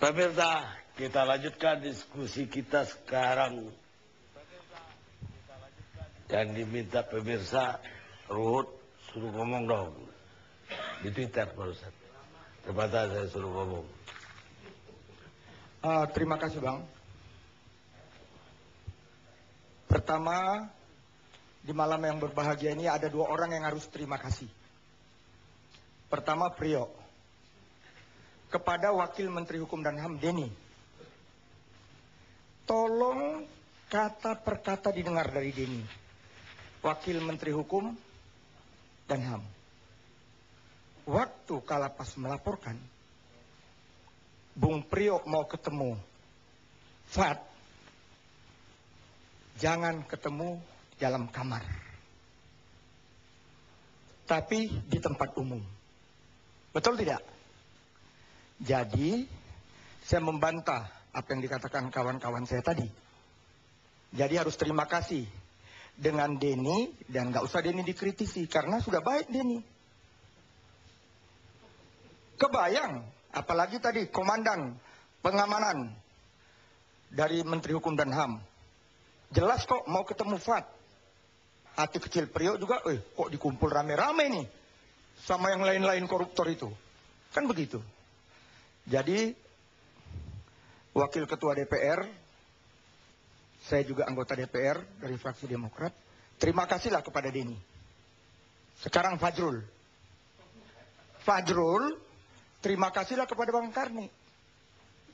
Pemirsa, kita lanjutkan diskusi kita sekarang. Yang diminta pemirsa, Ruhut suruh ngomong dong. Di Twitter barusan. Ternyata saya suruh ngomong. Terima kasih Bang. Pertama, di malam yang berbahagia ini ada dua orang yang harus terima kasih. Pertama Priok. Kepada Wakil Menteri Hukum dan HAM Denny. Tolong kata per kata didengar dari Denny. Wakil Menteri Hukum dan HAM. Waktu Kalapas melaporkan, Bung Priok mau ketemu Fat, jangan ketemu dalam kamar, tapi di tempat umum. Betul tidak? Jadi, saya membantah apa yang dikatakan kawan-kawan saya tadi. Jadi harus terima kasih dengan Denny, dan nggak usah Denny dikritisi, karena sudah baik Denny. Kebayang, apalagi tadi komandan pengamanan dari Menteri Hukum dan HAM. Jelas kok mau ketemu Fat. Hati kecil Priok juga, kok dikumpul rame-rame nih sama yang lain-lain koruptor itu. Kan begitu. Jadi, Wakil Ketua DPR, saya juga anggota DPR dari fraksi Demokrat, terima kasihlah kepada Denny. Sekarang Fajrul. Fajrul, terima kasihlah kepada Bang Karni.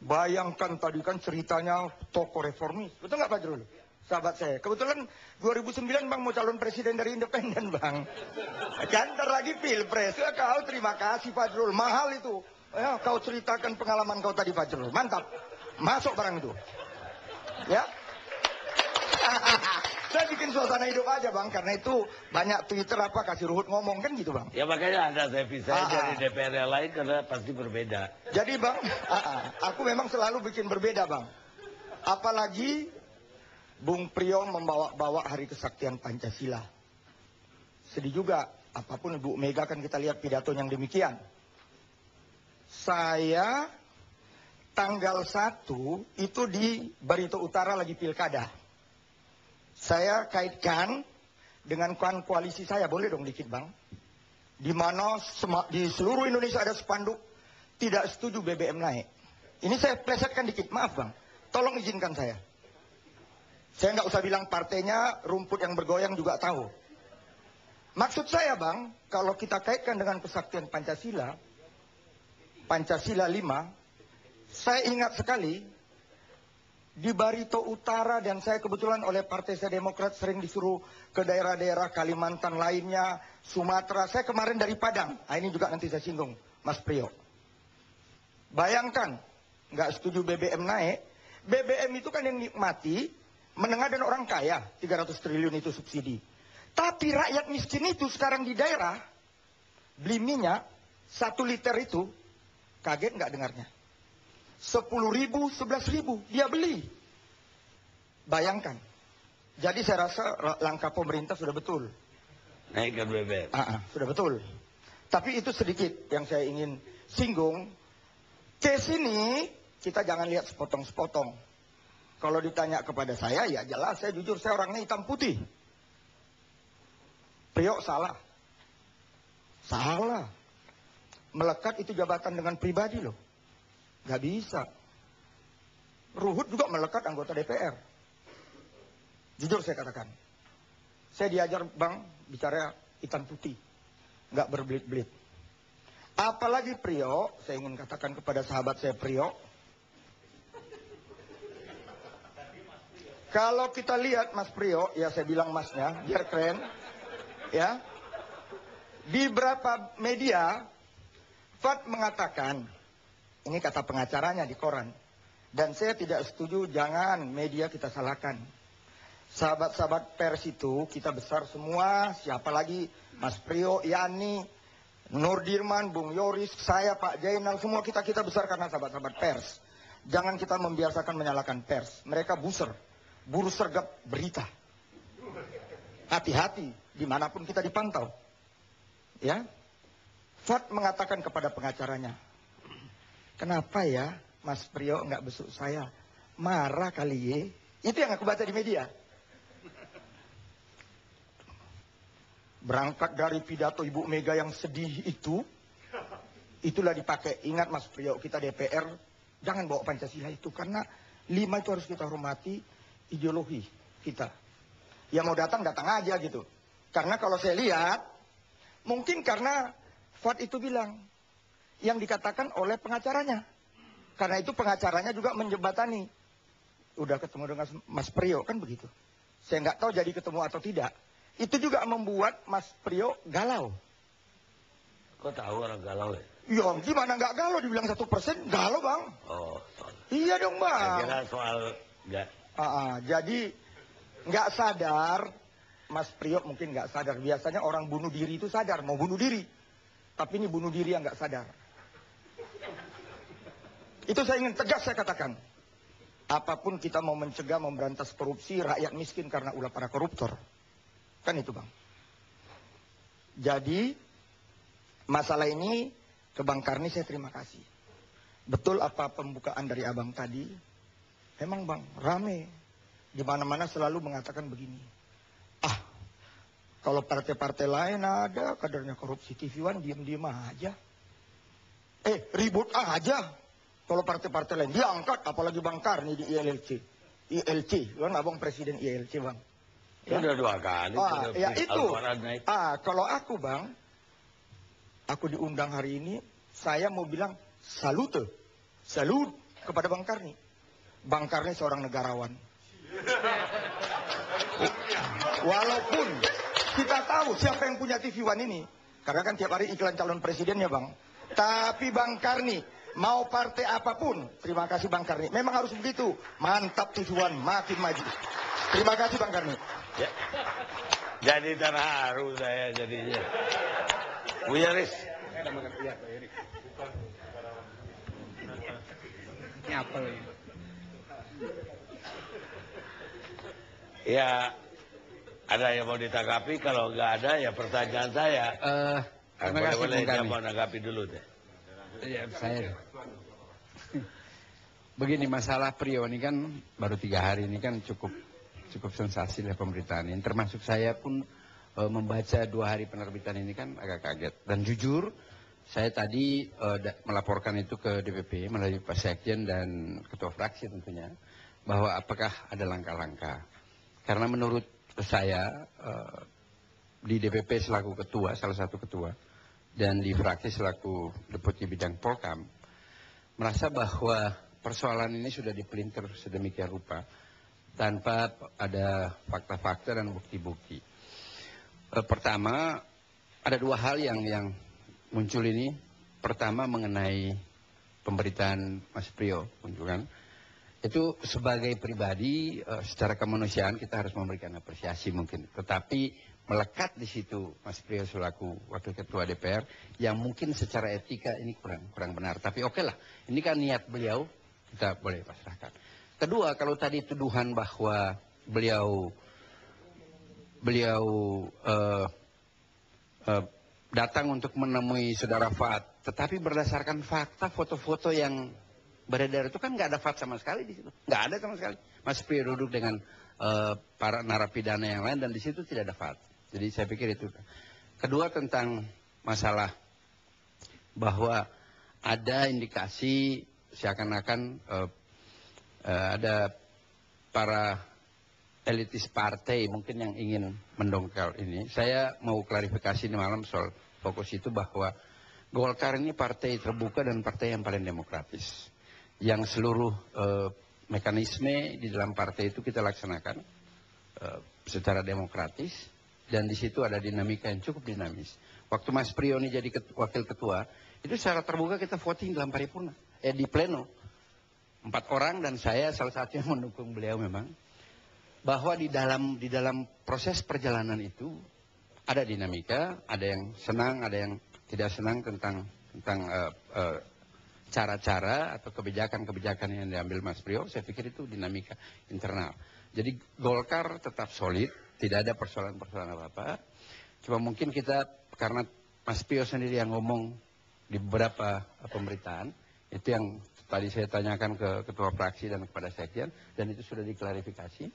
Bayangkan tadi kan ceritanya tokoh reformis. Betul nggak Fajrul? Sahabat saya. Kebetulan 2009 Bang mau calon presiden dari Independen Bang. Kan ntar lagi pilpres. Kau terima kasih Fajrul. Mahal itu. Ya, kau ceritakan pengalaman kau tadi Fajrul. Mantap. Masuk barang itu. Ya. Saya bikin suasana hidup aja Bang. Karena itu banyak Twitter apa kasih Ruhut ngomong kan gitu Bang. Ya makanya ada saya pisah dari DPR yang lain karena pasti berbeda. Jadi Bang, aku memang selalu bikin berbeda Bang. Apalagi Bung Priok membawa-bawa Hari Kesaktian Pancasila. Sedih juga, apapun Ibu Mega kan kita lihat pidato yang demikian. Saya tanggal 1 itu di Barito Utara lagi pilkada. Saya kaitkan dengan koalisi saya, boleh dong dikit Bang. Di mana di seluruh Indonesia ada spanduk tidak setuju BBM naik. Ini saya plesetkan dikit, maaf Bang. Tolong izinkan saya. Saya nggak usah bilang partainya, rumput yang bergoyang juga tahu. Maksud saya Bang, kalau kita kaitkan dengan kesaktian Pancasila, Pancasila 5, saya ingat sekali, di Barito Utara dan saya kebetulan oleh partai saya Demokrat sering disuruh ke daerah-daerah Kalimantan lainnya, Sumatera. Saya kemarin dari Padang, ini juga nanti saya singgung, Mas Priok. Bayangkan, nggak setuju BBM naik, BBM itu kan yang nikmati, menengah dan orang kaya, 300 triliun itu subsidi. Tapi rakyat miskin itu sekarang di daerah, beli minyak, 1 liter itu, kaget nggak dengarnya? 10.000, 11.000, dia beli. Bayangkan. Jadi saya rasa langkah pemerintah sudah betul. Naikkan BBM. Sudah betul. Tapi itu sedikit yang saya ingin singgung. Case ini, kita jangan lihat sepotong-sepotong. Kalau ditanya kepada saya, ya jelas, saya jujur, saya orangnya hitam putih. Priok salah. Salah. Melekat itu jabatan dengan pribadi loh. Gak bisa. Ruhut juga melekat anggota DPR. Jujur saya katakan. Saya diajar Bang, bicara hitam putih. Gak berbelit-belit. Apalagi Priok, saya ingin katakan kepada sahabat saya Priok. Kalau kita lihat Mas Priok, ya saya bilang masnya, biar keren. Ya. Di beberapa media, Fat mengatakan, ini kata pengacaranya di koran, dan saya tidak setuju, jangan media kita salahkan. Sahabat-sahabat pers itu, kita besar semua, siapa lagi, Mas Priok, Yani, Nur Dirman, Bung Yoris, saya, Pak Jainal, semua kita besar karena sahabat-sahabat pers. Jangan kita membiasakan menyalahkan pers, mereka buru sergap berita. Hati-hati, dimanapun kita dipantau. Ya, Fat mengatakan kepada pengacaranya, kenapa ya Mas Priyo nggak besuk saya. Marah kali ye. Itu yang aku baca di media. Berangkat dari pidato Ibu Mega yang sedih itu, itulah dipakai. Ingat Mas Priyo, kita DPR, jangan bawa Pancasila itu. Karena 5 itu harus kita hormati ideologi kita. Ya mau datang, datang aja gitu. Karena kalau saya lihat, mungkin karena Fuad itu bilang, yang dikatakan oleh pengacaranya. Karena itu pengacaranya juga menjembatani. Udah ketemu dengan Mas Priyo, kan begitu. Saya nggak tahu jadi ketemu atau tidak. Itu juga membuat Mas Priyo galau. Kok tahu orang galau ya? Ya gimana nggak galau, dibilang 1%, galau bang. Oh, soal. Iya dong Saya bang. kira soal nggak. Jadi nggak sadar, Mas Priyo mungkin nggak sadar. Biasanya orang bunuh diri itu sadar, mau bunuh diri. Tapi ini bunuh diri yang nggak sadar. Itu saya ingin tegas saya katakan. Apapun kita mau mencegah, memberantas korupsi, rakyat miskin karena ulah para koruptor. Kan itu bang. Jadi masalah ini ke Bang Karni saya terima kasih. Betul apa pembukaan dari abang tadi. Emang bang rame. Di mana-mana selalu mengatakan begini. Kalau partai-partai lain ada kadernya korupsi, TV One diem-diem aja. Ribut aja. Kalau partai-partai lain diangkat, apalagi Bang Karni di ILC. ILC, kan abang presiden ILC bang. Ya? Udah 2 kali. Ya itu. Naik. Kalau aku bang, aku diundang hari ini, saya mau bilang salute. Salut kepada Bang Karni. Bang Karni seorang negarawan. Walaupun kita tahu siapa yang punya TV One ini. Karena kan tiap hari iklan calon presidennya bang. Tapi Bang Karni, mau partai apapun, terima kasih Bang Karni. Memang harus begitu. Mantap TV One, makin maju. Terima kasih Bang Karni. Ya. Jadi terharu saya jadinya. Buya Riz. Ini apa lagi? Ya, ada yang mau ditanggapi, kalau nggak ada ya pertanyaan saya. Terima kasih Boleh Bung Karni. mau nanggapi dulu deh. Ya, saya. Begini, masalah Priyo ini kan baru 3 hari ini kan cukup sensasi lah pemberitaan ini. Termasuk saya pun membaca 2 hari penerbitan ini kan agak kaget. Dan jujur, saya tadi melaporkan itu ke DPP melalui Pak Sekjen dan Ketua Fraksi tentunya. Bahwa apakah ada langkah-langkah. Karena menurut saya di DPP selaku ketua, salah satu ketua, dan di fraksi selaku deputi bidang Polkam, merasa bahwa persoalan ini sudah dipelintir sedemikian rupa tanpa ada fakta-fakta dan bukti-bukti. Pertama, ada 2 hal yang muncul ini. Pertama mengenai pemberitaan Mas Priyo, kan? Itu sebagai pribadi, secara kemanusiaan kita harus memberikan apresiasi mungkin. Tetapi melekat di situ Mas Priyo selaku Wakil Ketua DPR, yang mungkin secara etika ini kurang benar. Tapi oke lah, ini kan niat beliau, kita boleh pasrahkan. Kedua, kalau tadi tuduhan bahwa beliau datang untuk menemui saudara Fuad, tetapi berdasarkan fakta foto-foto yang beredar itu kan nggak ada Fuad sama sekali di situ, nggak ada sama sekali. Mas Priyo duduk dengan para narapidana yang lain dan di situ tidak ada Fuad. Jadi saya pikir itu. Kedua, tentang masalah bahwa ada indikasi seakan-akan ada para elitis partai mungkin yang ingin mendongkal ini. Saya mau klarifikasi ini malam soal fokus itu bahwa Golkar ini partai terbuka dan partai yang paling demokratis. Yang seluruh mekanisme di dalam partai itu kita laksanakan secara demokratis dan di situ ada dinamika yang cukup dinamis. Waktu Mas Priyo ini jadi wakil ketua, itu secara terbuka kita voting dalam paripurna, di pleno. 4 orang dan saya salah satu yang mendukung beliau memang. Bahwa di dalam proses perjalanan itu ada dinamika, ada yang senang, ada yang tidak senang tentang cara-cara atau kebijakan-kebijakan yang diambil Mas Priyo. Saya pikir itu dinamika internal. Jadi Golkar tetap solid, tidak ada persoalan-persoalan apa-apa. Cuma mungkin kita, karena Mas Priyo sendiri yang ngomong di beberapa pemberitaan, Itu yang tadi saya tanyakan ke ketua fraksi dan kepada sekjen, dan itu sudah diklarifikasi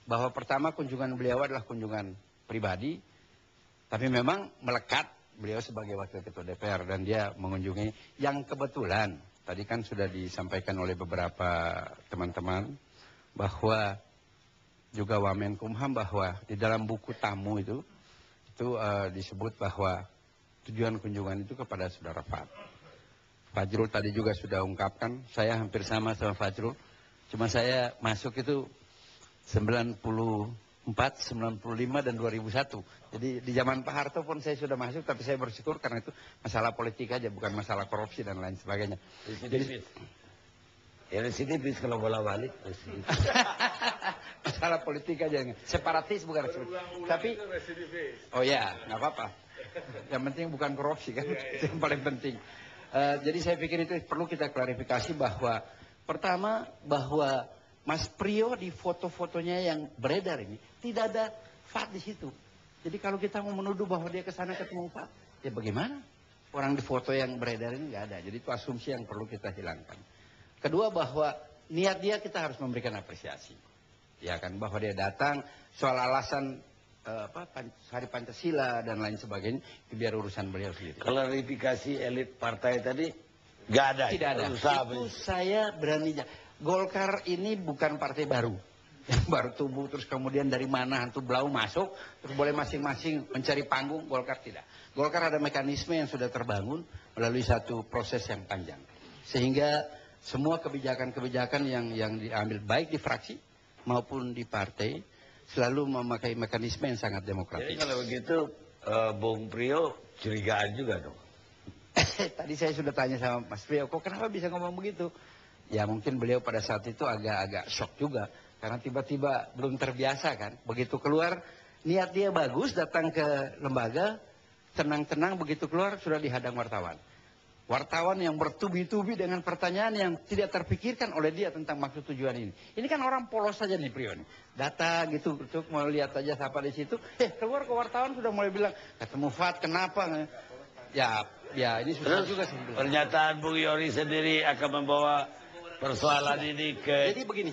bahwa pertama kunjungan beliau adalah kunjungan pribadi, tapi memang melekat beliau sebagai wakil ketua DPR dan dia mengunjungi yang kebetulan tadi kan sudah disampaikan oleh beberapa teman-teman bahwa juga Wamenkumham bahwa di dalam buku tamu itu disebut bahwa tujuan kunjungan itu kepada saudara Fajrul tadi juga sudah ungkapkan, saya hampir sama Fajrul, cuma saya masuk itu 94, 95 dan 2001. Jadi di zaman Pak Harto pun saya sudah masuk, tapi saya bersyukur karena itu masalah politik aja, bukan masalah korupsi dan lain sebagainya. Jadi ya residivis kalau bola balik. Masalah politik aja, separatis bukan tapi oh ya nggak apa-apa. Yang penting bukan korupsi kan, itu yang paling penting. Jadi saya pikir itu perlu kita klarifikasi bahwa pertama bahwa Mas Priyo di foto-fotonya yang beredar ini tidak ada Fat di situ. Jadi kalau kita mau menuduh bahwa dia ke sana ketemu Fat, ya bagaimana? Orang di foto yang beredar ini nggak ada. Jadi itu asumsi yang perlu kita hilangkan. Kedua bahwa niat dia kita harus memberikan apresiasi. Ya kan bahwa dia datang soal alasan Hari Pancasila dan lain sebagainya, itu biar urusan beliau sendiri. Klarifikasi elit partai tadi nggak ada. Tidak ada. Itu saya berani. Golkar ini bukan partai baru yang baru tumbuh terus kemudian dari mana hantu belau masuk terus boleh masing-masing mencari panggung. Golkar tidak. Golkar ada mekanisme yang sudah terbangun melalui satu proses yang panjang sehingga semua kebijakan-kebijakan yang diambil baik di fraksi maupun di partai selalu memakai mekanisme yang sangat demokratis. Jadi kalau begitu Bung Priyo curigaan juga dong. Tadi saya sudah tanya sama Mas Priyo, kok kenapa bisa ngomong begitu? Ya mungkin beliau pada saat itu agak shock juga. Karena tiba-tiba belum terbiasa kan. Begitu keluar, niat dia bagus datang ke lembaga, tenang-tenang begitu keluar sudah dihadang wartawan. Wartawan yang bertubi-tubi dengan pertanyaan yang tidak terpikirkan oleh dia tentang maksud tujuan ini. Ini kan orang polos saja nih Priyo. Data gitu, mau lihat aja siapa di situ. Keluar ke wartawan sudah mulai bilang, ketemu Fat, kenapa? Ya ini susah juga sih. Pernyataan Bung Yoris sendiri akan membawa persoalan ini ke... Jadi begini,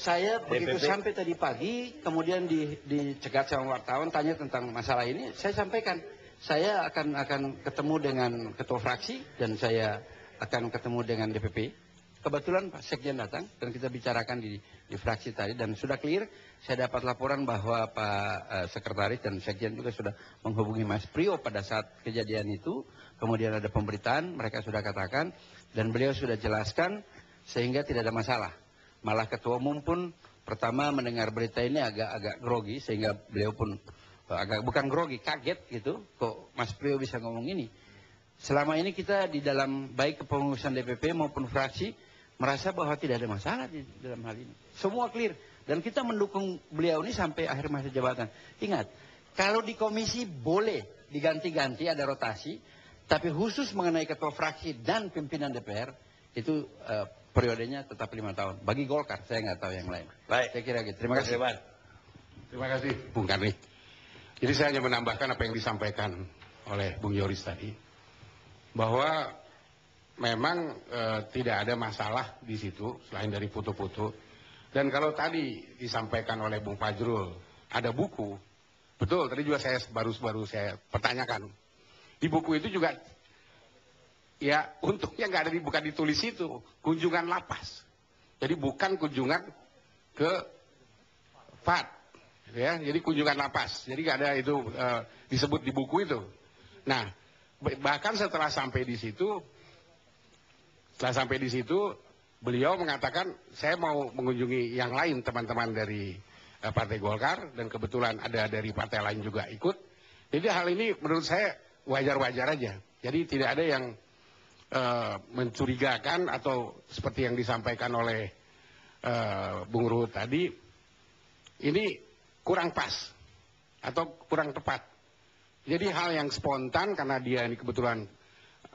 saya begitu sampai tadi pagi, kemudian dicegat sama wartawan, tanya tentang masalah ini, saya sampaikan. Saya akan ketemu dengan ketua fraksi dan saya akan ketemu dengan DPP. Kebetulan Pak Sekjen datang dan kita bicarakan di fraksi tadi dan sudah clear. Saya dapat laporan bahwa Pak Sekretaris dan Sekjen juga sudah menghubungi Mas Priyo pada saat kejadian itu. Kemudian ada pemberitaan, mereka sudah katakan dan beliau sudah jelaskan sehingga tidak ada masalah. Malah ketua umum pun pertama mendengar berita ini agak grogi sehingga beliau pun bukan grogi, kaget gitu, kok Mas Priyo bisa ngomong ini. Selama ini kita di dalam baik kepengurusan DPP maupun fraksi merasa bahwa tidak ada masalah di dalam hal ini. Semua clear dan kita mendukung beliau ini sampai akhir masa jabatan. Ingat, kalau di komisi boleh diganti-ganti ada rotasi, tapi khusus mengenai ketua fraksi dan pimpinan DPR itu periodenya tetap 5 tahun. Bagi Golkar, saya nggak tahu yang lain. Baik, saya kira gitu. Terima kasih. Terima kasih, Bung Karni. Jadi saya hanya menambahkan apa yang disampaikan oleh Bung Yoris tadi, bahwa memang tidak ada masalah di situ selain dari foto-foto. Dan kalau tadi disampaikan oleh Bung Fajrul ada buku, betul. Tadi juga saya baru saya pertanyakan. Di buku itu juga, ya untungnya nggak ada bukan ditulis itu kunjungan lapas. Jadi bukan kunjungan ke Fat. Ya, jadi kunjungan lapas. Jadi nggak ada itu disebut di buku itu. Nah, bahkan setelah sampai di situ, beliau mengatakan saya mau mengunjungi yang lain teman-teman dari Partai Golkar dan kebetulan ada dari partai lain juga ikut. Jadi hal ini menurut saya wajar-wajar aja. Jadi tidak ada yang mencurigakan atau seperti yang disampaikan oleh Bung Ruhut tadi. Ini kurang pas atau kurang tepat. Jadi hal yang spontan karena dia ini kebetulan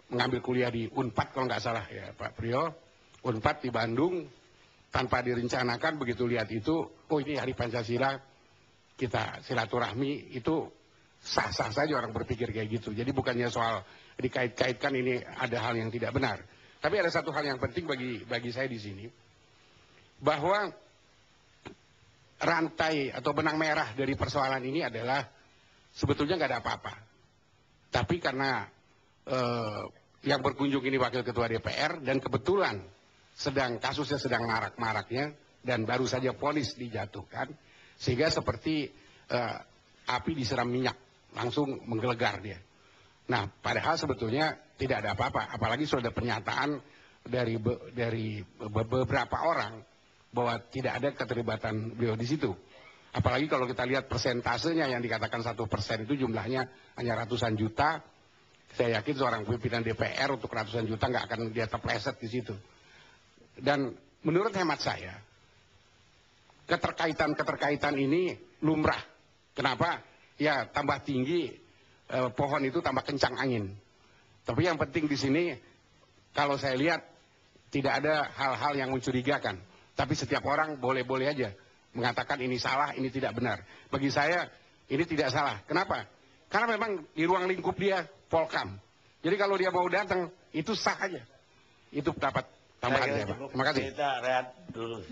mengambil kuliah di Unpad kalau nggak salah ya Pak Priyo, Unpad di Bandung, tanpa direncanakan begitu lihat itu, oh ini Hari Pancasila kita silaturahmi, itu sah-sah saja orang berpikir kayak gitu. Jadi bukannya soal dikait-kaitkan ini ada hal yang tidak benar. Tapi ada satu hal yang penting bagi saya di sini, bahwa rantai atau benang merah dari persoalan ini adalah sebetulnya nggak ada apa-apa. Tapi karena yang berkunjung ini wakil ketua DPR dan kebetulan kasusnya sedang marak-maraknya dan baru saja vonis dijatuhkan, sehingga seperti api disiram minyak, langsung menggelegar dia. Nah, padahal sebetulnya tidak ada apa-apa, apalagi sudah ada pernyataan dari beberapa orang bahwa tidak ada keterlibatan beliau di situ. Apalagi kalau kita lihat persentasenya yang dikatakan 1% itu jumlahnya hanya ratusan juta. Saya yakin seorang pimpinan DPR untuk ratusan juta nggak akan dia terpleset di situ. Dan menurut hemat saya, keterkaitan ini lumrah. Kenapa? Ya tambah tinggi pohon itu tambah kencang angin. Tapi yang penting di sini, kalau saya lihat tidak ada hal-hal yang mencurigakan. Tapi setiap orang boleh-boleh aja mengatakan ini salah, ini tidak benar. Bagi saya ini tidak salah. Kenapa? Karena memang di ruang lingkup dia Polkam. Jadi kalau dia mau datang itu sah aja. Itu dapat tambahan saya, Pak. Terima kasih. Kita rehat dulu.